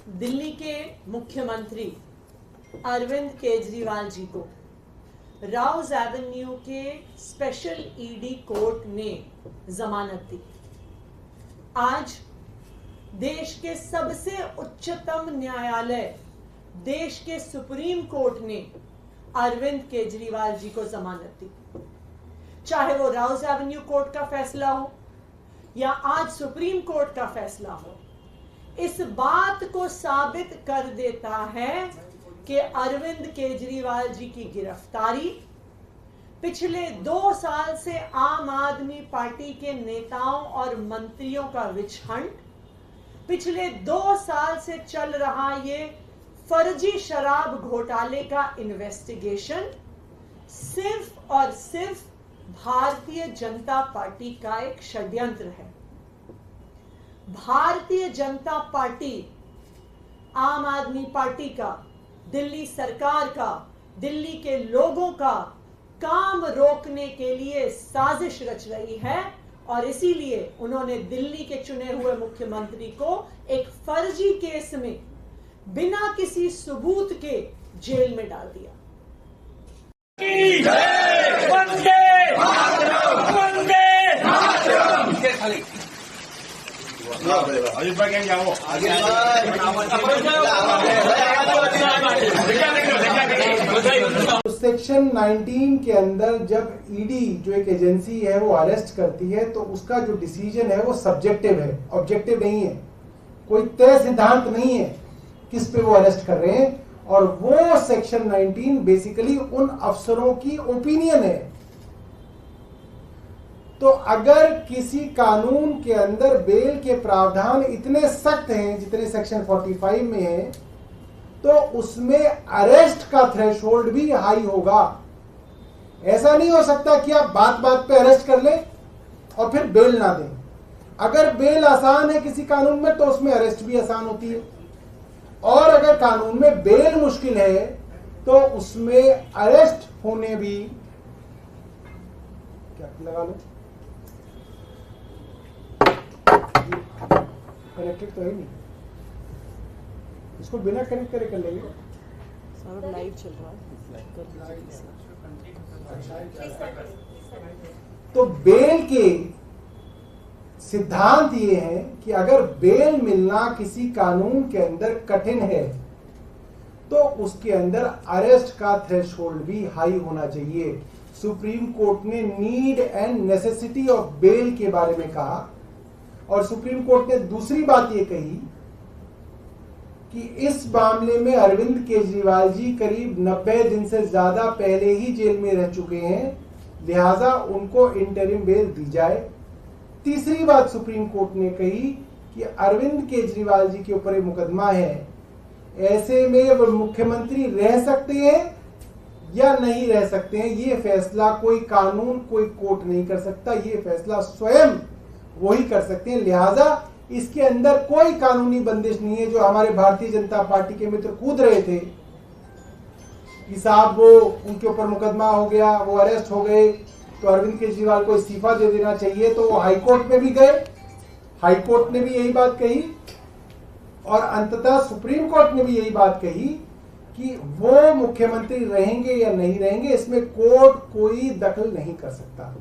दिल्ली के मुख्यमंत्री अरविंद केजरीवाल जी को राउज एवेन्यू के स्पेशल ईडी कोर्ट ने जमानत दी। आज देश के सबसे उच्चतम न्यायालय, देश के सुप्रीम कोर्ट ने अरविंद केजरीवाल जी को जमानत दी। चाहे वो राउज एवेन्यू कोर्ट का फैसला हो या आज सुप्रीम कोर्ट का फैसला हो, इस बात को साबित कर देता है कि अरविंद केजरीवाल जी की गिरफ्तारी पिछले 2 साल से आम आदमी पार्टी के नेताओं और मंत्रियों का विच हंट, पिछले 2 साल से चल रहा ये फर्जी शराब घोटाले का इन्वेस्टिगेशन सिर्फ और सिर्फ भारतीय जनता पार्टी का एक षड्यंत्र है। भारतीय जनता पार्टी आम आदमी पार्टी का, दिल्ली सरकार का, दिल्ली के लोगों का काम रोकने के लिए साजिश रच रही है और इसीलिए उन्होंने दिल्ली के चुने हुए मुख्यमंत्री को एक फर्जी केस में बिना किसी सबूत के जेल में डाल दिया। सेक्शन 19 के अंदर जब ईडी जो एक एजेंसी है वो अरेस्ट करती है तो उसका जो डिसीजन है वो सब्जेक्टिव है, ऑब्जेक्टिव नहीं है। कोई तय सिद्धांत नहीं है किस पे वो अरेस्ट कर रहे हैं, और वो सेक्शन 19 बेसिकली उन अफसरों की ओपिनियन है। तो अगर किसी कानून के अंदर बेल के प्रावधान इतने सख्त हैं जितने सेक्शन 45 में है, तो उसमें अरेस्ट का थ्रेशोल्ड भी हाई होगा। ऐसा नहीं हो सकता कि आप बात बात पे अरेस्ट कर लें और फिर बेल ना दें। अगर बेल आसान है किसी कानून में तो उसमें अरेस्ट भी आसान होती है, और अगर कानून में बेल मुश्किल है तो उसमें अरेस्ट होने भी क्या लगा लो, कनेक्टेड तो है नहीं, इसको बिना कनेक्ट करे कर लेंगे। सर लाइव चल रहा है। तो बेल के सिद्धांत ये है कि अगर बेल मिलना किसी कानून के अंदर कठिन है तो उसके अंदर अरेस्ट का थ्रेशोल्ड भी हाई होना चाहिए। सुप्रीम कोर्ट ने need and necessity of bail के बारे में कहा, और सुप्रीम कोर्ट ने दूसरी बात ये कही कि इस मामले में अरविंद केजरीवाल जी करीब 90 दिन से ज्यादा पहले ही जेल में रह चुके हैं, लिहाजा उनको इंटरिम बेल दी जाए। तीसरी बात सुप्रीम कोर्ट ने कही कि अरविंद केजरीवाल जी के ऊपर एक मुकदमा है, ऐसे में वो मुख्यमंत्री रह सकते हैं या नहीं रह सकते हैं, ये फैसला कोई कानून, कोई कोर्ट नहीं कर सकता, ये फैसला स्वयं वही कर सकते हैं। लिहाजा इसके अंदर कोई कानूनी बंदिश नहीं है। जो हमारे भारतीय जनता पार्टी के मित्र कूद रहे थे कि साहब वो उनके ऊपर मुकदमा हो गया, वो अरेस्ट हो गए, तो अरविंद केजरीवाल को इस्तीफा दे देना चाहिए, तो वो हाईकोर्ट में भी गए, हाईकोर्ट ने भी यही बात कही, और अंततः सुप्रीम कोर्ट ने भी यही बात कही कि वो मुख्यमंत्री रहेंगे या नहीं रहेंगे, इसमें कोर्ट कोई दखल नहीं कर सकता।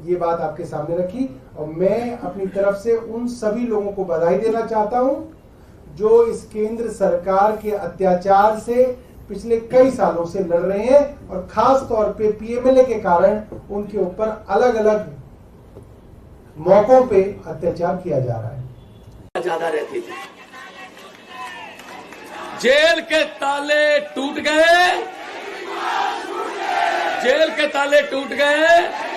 ये बात आपके सामने रखी, और मैं अपनी तरफ से उन सभी लोगों को बधाई देना चाहता हूं जो इस केंद्र सरकार के अत्याचार से पिछले कई सालों से लड़ रहे हैं, और खास तौर पे पीएमएलए के कारण उनके ऊपर अलग अलग मौकों पे अत्याचार किया जा रहा है। ज्यादा रहती थी। जेल के ताले टूट गए, जेल के ताले टूट गए।